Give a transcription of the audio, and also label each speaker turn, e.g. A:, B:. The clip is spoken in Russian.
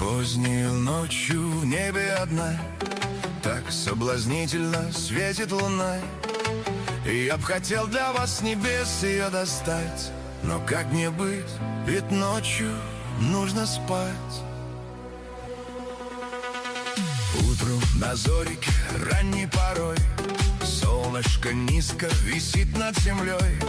A: Позднею ночью в небе одна так соблазнительно светит луна. И я б хотел для вас с небес ее достать, но как мне быть, ведь ночью нужно спать. Утром на зорике ранней порой солнышко низко висит над землей.